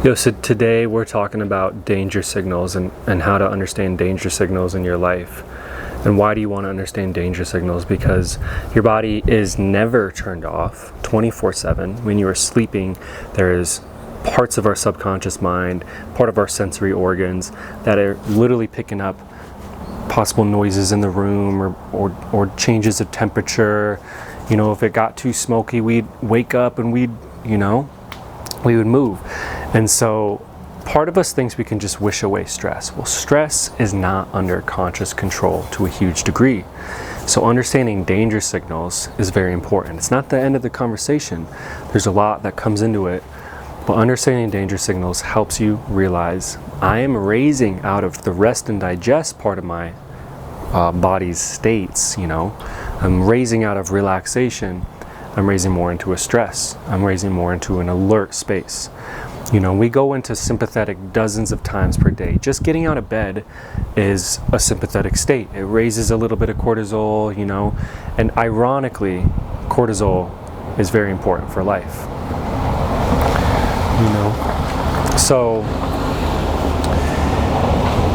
Yo, so today we're talking about danger signals and how to understand danger signals in your life. And why do you want to understand danger signals? Because your body is never turned off 24/7. When you are sleeping, there is parts of our subconscious mind, part of our sensory organs that are literally picking up possible noises in the room or changes of temperature. You know, if it got too smoky, we'd wake up and we would move. And so part of us thinks we can just wish away stress. Well, stress is not under conscious control to a huge degree. So understanding danger signals is very important. It's not the end of the conversation. There's a lot that comes into it. But understanding danger signals helps you realize I am raising out of the rest and digest part of my body's states. I'm raising out of relaxation. I'm raising more into a stress. I'm raising more into an alert space. We go into sympathetic dozens of times per day. Just getting out of bed is a sympathetic state. It raises a little bit of cortisol, and ironically, cortisol is very important for life. So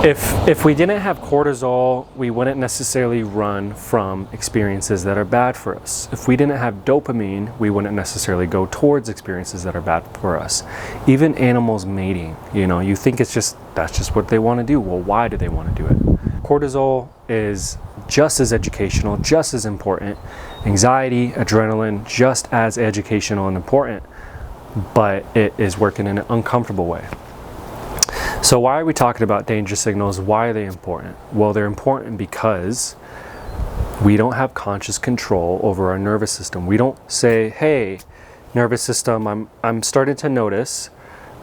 if we didn't have cortisol, we wouldn't necessarily run from experiences that are bad for us. If we didn't have dopamine, we wouldn't necessarily go towards experiences that are bad for us. Even animals mating, you think that's just what they want to do. Well, why do they want to do it? Cortisol is just as educational, just as important. Anxiety, adrenaline, just as educational and important, but it is working in an uncomfortable way. So why are we talking about danger signals? Why are they important? Well, they're important because we don't have conscious control over our nervous system. We don't say, hey, nervous system, I'm starting to notice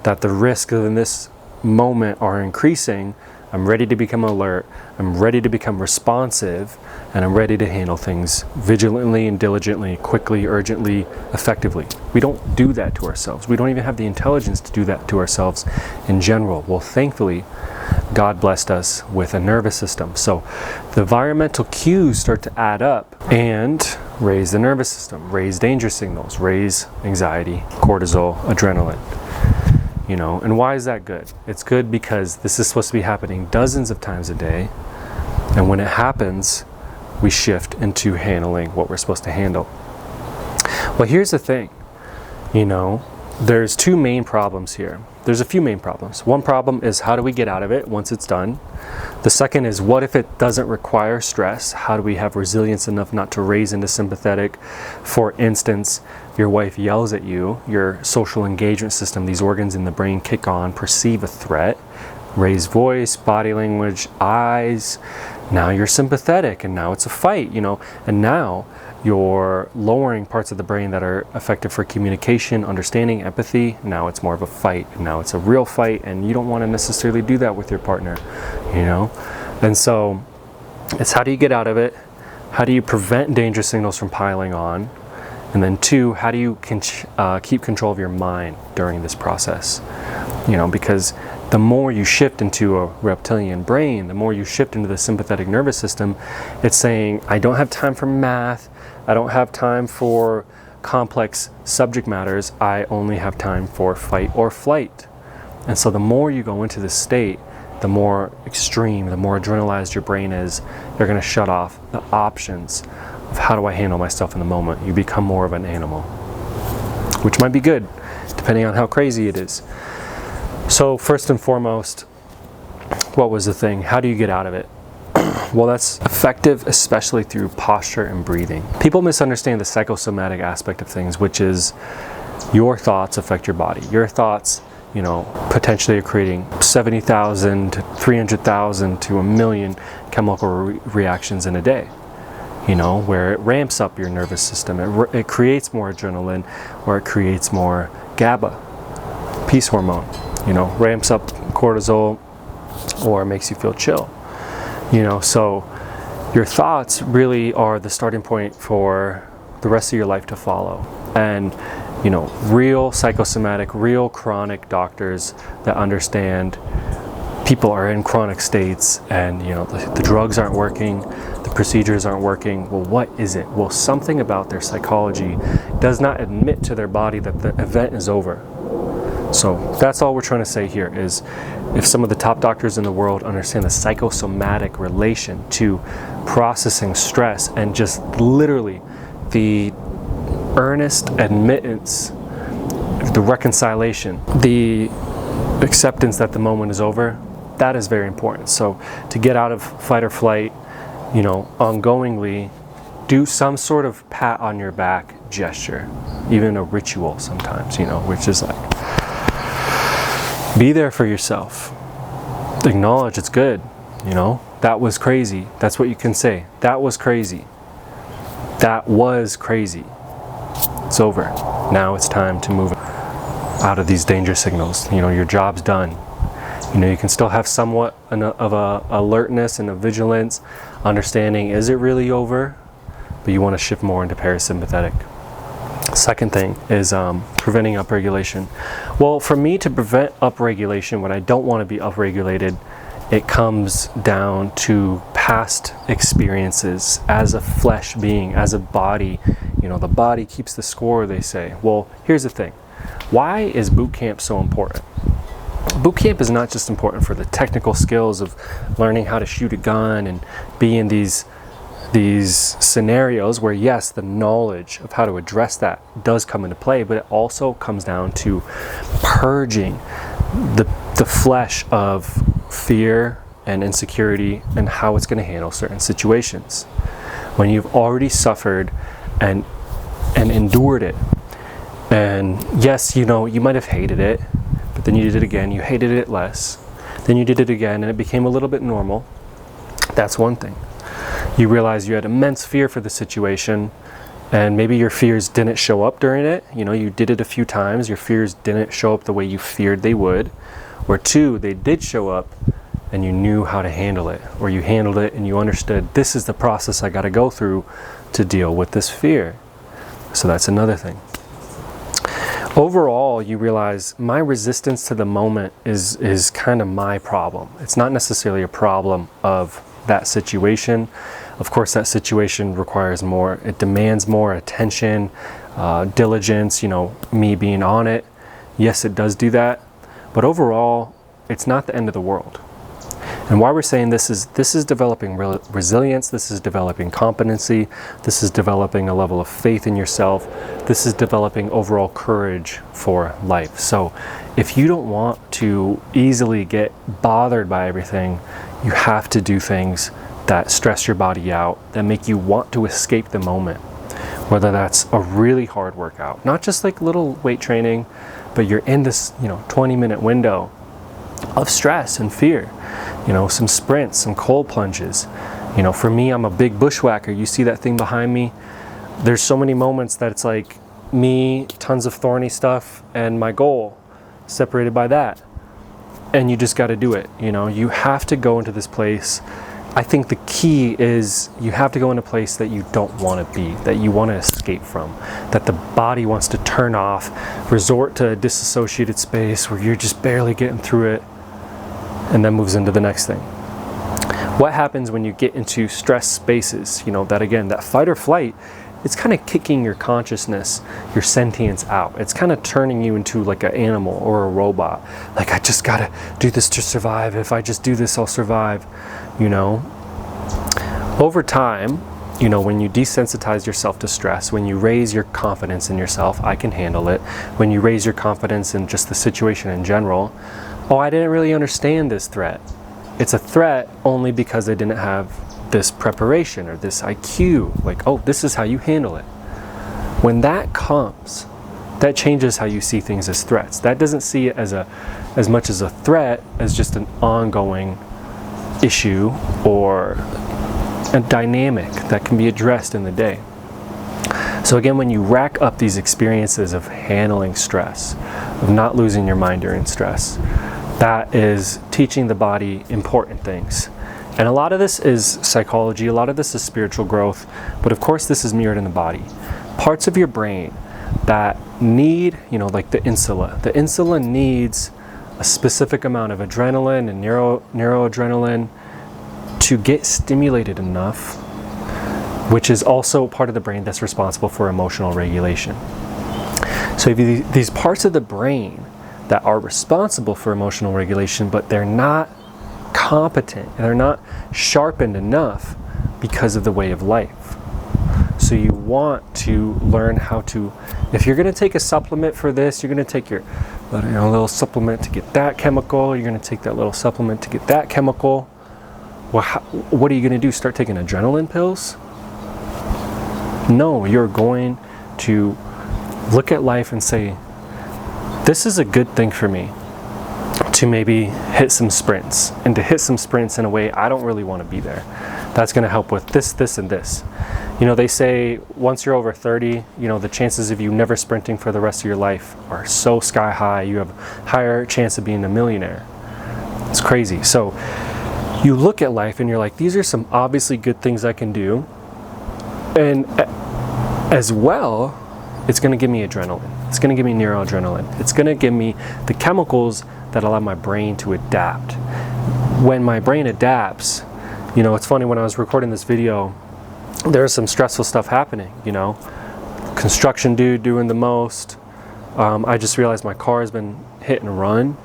that the risks in this moment are increasing. I'm ready to become alert. I'm ready to become responsive, and I'm ready to handle things vigilantly and diligently, quickly, urgently, effectively. We don't do that to ourselves. We don't even have the intelligence to do that to ourselves in general. Well, thankfully, God blessed us with a nervous system. So the environmental cues start to add up and raise the nervous system, raise danger signals, raise anxiety, cortisol, adrenaline. And why is that good? It's good because this is supposed to be happening dozens of times a day. And when it happens, we shift into handling what we're supposed to handle. Well, here's the thing. There's two main problems here. There's a few main problems. One problem is how do we get out of it once it's done? The second is what if it doesn't require stress? How do we have resilience enough not to raise into sympathetic? For instance, your wife yells at you, your social engagement system, these organs in the brain kick on, perceive a threat, raise voice, body language, eyes. Now you're sympathetic and now it's a fight, and now you're lowering parts of the brain that are effective for communication, understanding, empathy. Now it's more of a fight, and now it's a real fight, and you don't want to necessarily do that with your partner, And so it's how do you get out of it? How do you prevent danger signals from piling on? And then two, how do you keep control of your mind during this process? Because the more you shift into a reptilian brain, the more you shift into the sympathetic nervous system, it's saying, I don't have time for math. I don't have time for complex subject matters. I only have time for fight or flight. And so the more you go into this state, the more extreme, the more adrenalized your brain is, you're going to shut off the options of how do I handle myself in the moment. You become more of an animal, which might be good, depending on how crazy it is. So first and foremost, what was the thing? How do you get out of it? Well, that's effective, especially through posture and breathing. People misunderstand the psychosomatic aspect of things, which is your thoughts affect your body. Your thoughts, potentially are creating 70,000 to 300,000 to 1 million chemical reactions in a day. Where it ramps up your nervous system. It creates more adrenaline, or it creates more GABA, peace hormone. Ramps up cortisol, or makes you feel chill. So your thoughts really are the starting point for the rest of your life to follow. And, real psychosomatic, real chronic doctors that understand people are in chronic states and, the drugs aren't working, the procedures aren't working. Well, what is it? Well, something about their psychology does not admit to their body that the event is over. So that's all we're trying to say here is if some of the top doctors in the world understand the psychosomatic relation to processing stress and just literally the earnest admittance, the reconciliation, the acceptance that the moment is over, that is very important. So to get out of fight or flight, ongoingly, do some sort of pat on your back gesture, even a ritual sometimes, which is like, be there for yourself. Acknowledge it's good, that was crazy. That's what you can say. That was crazy. That was crazy. It's over. Now it's time to move out of these danger signals. Your job's done. You can still have somewhat of a alertness and a vigilance, understanding, is it really over? But you want to shift more into parasympathetic. Second thing is preventing upregulation. Well, for me to prevent upregulation when I don't want to be upregulated, it comes down to past experiences as a flesh being, as a body. The body keeps the score, they say. Well, here's the thing. Why is boot camp so important? Boot camp is not just important for the technical skills of learning how to shoot a gun and be in these scenarios where, yes, the knowledge of how to address that does come into play, but it also comes down to purging the flesh of fear and insecurity and how it's going to handle certain situations. When you've already suffered and endured it, and yes, you might have hated it, but then you did it again, you hated it less, then you did it again, and it became a little bit normal. That's one thing. You realize you had immense fear for the situation, and maybe your fears didn't show up during it. You did it a few times, your fears didn't show up the way you feared they would. Or two, they did show up and you knew how to handle it, or you handled it and you understood, this is the process I got to go through to deal with this fear. So that's another thing. Overall, you realize my resistance to the moment is kind of my problem. It's not necessarily a problem of that situation. Of course, that situation requires more, it demands more attention, diligence, me being on it. Yes, it does do that. But overall, it's not the end of the world. And why we're saying this is developing resilience, this is developing competency, this is developing a level of faith in yourself, this is developing overall courage for life. So if you don't want to easily get bothered by everything, you have to do things that stress your body out, that make you want to escape the moment. Whether that's a really hard workout, not just like little weight training, but you're in this 20-minute window of stress and fear. Some sprints, some cold plunges. For me, I'm a big bushwhacker. You see that thing behind me? There's so many moments that it's like me, tons of thorny stuff, and my goal separated by that. And you just got to do it. You have to go into this place. I think the key is you have to go in a place that you don't want to be, that you want to escape from, that the body wants to turn off, resort to a disassociated space where you're just barely getting through it, and then moves into the next thing. What happens when you get into stress spaces? That fight or flight, it's kind of kicking your consciousness, your sentience out. It's kind of turning you into like an animal or a robot. Like, I just gotta do this to survive. If I just do this, I'll survive. Over time, when you desensitize yourself to stress, when you raise your confidence in yourself, I can handle it. When you raise your confidence in just the situation in general, oh, I didn't really understand this threat. It's a threat only because I didn't have this preparation or this IQ. Like, oh, this is how you handle it. When that comes, that changes how you see things as threats. That doesn't see it as much as a threat as just an ongoing issue or a dynamic that can be addressed in the day. So again, when you rack up these experiences of handling stress, of not losing your mind during stress, that is teaching the body important things. And a lot of this is psychology, a lot of this is spiritual growth, but of course this is mirrored in the body. Parts of your brain that need, like the insula. The insula needs a specific amount of adrenaline and neuroadrenaline to get stimulated enough, which is also part of the brain that's responsible for emotional regulation. So if these parts of the brain that are responsible for emotional regulation, but they're not competent, and they're not sharpened enough because of the way of life. So you want to learn how to, if you're going to take a supplement for this, you're going to take your little supplement to get that chemical, you're going to take that little supplement to get that chemical. Well, what are you going to do? Start taking adrenaline pills? No, you're going to look at life and say, this is a good thing for me to maybe hit some sprints, and to hit some sprints in a way I don't really want to be there. That's going to help with this, this, and this. You know, they say once you're over 30, you know, the chances of you never sprinting for the rest of your life are so sky high. You have a higher chance of being a millionaire. It's crazy. So you look at life and you're like, these are some obviously good things I can do. And as well, it's going to give me adrenaline. It's going to give me neuroadrenaline. It's going to give me the chemicals that allow my brain to adapt. When my brain adapts, you know, it's funny, when I was recording this video, there's some stressful stuff happening, you know. Construction dude doing the most. I just realized my car has been hit and run,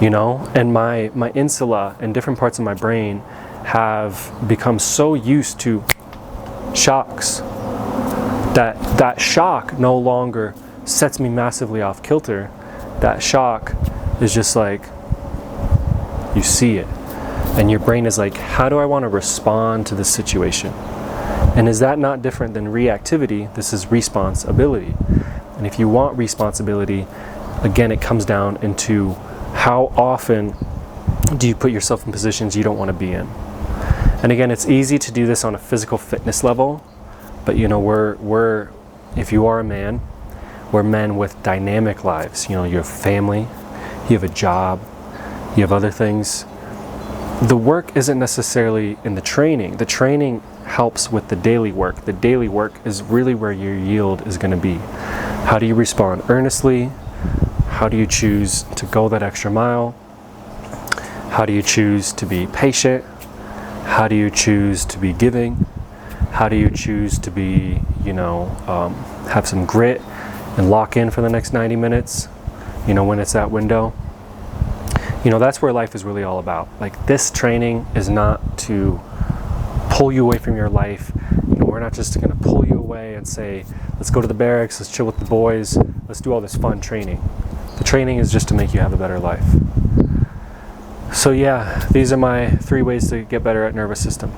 you know, and my insula and different parts of my brain have become so used to shocks that shock no longer sets me massively off kilter. That shock is just like, you see it, and your brain is like, how do I want to respond to this situation? And is that not different than reactivity? This is responsibility. And if you want responsibility, again, it comes down into how often do you put yourself in positions you don't want to be in. And again, it's easy to do this on a physical fitness level, but you know, we're if you are a man, we're men with dynamic lives. You know, you have family, you have a job, you have other things. The work isn't necessarily in the training. The training helps with the daily work. The daily work is really where your yield is going to be. How do you respond earnestly? How do you choose to go that extra mile? How do you choose to be patient? How do you choose to be giving? How do you choose to be, you know, have some grit and lock in for the next 90 minutes, you know, when it's that window? You know, that's where life is really all about. Like, this training is not to pull you away from your life. You know, we're not just going to pull you away and say, let's go to the barracks, let's chill with the boys, let's do all this fun training. The training is just to make you have a better life. So yeah, these are my 3 ways to get better at nervous system.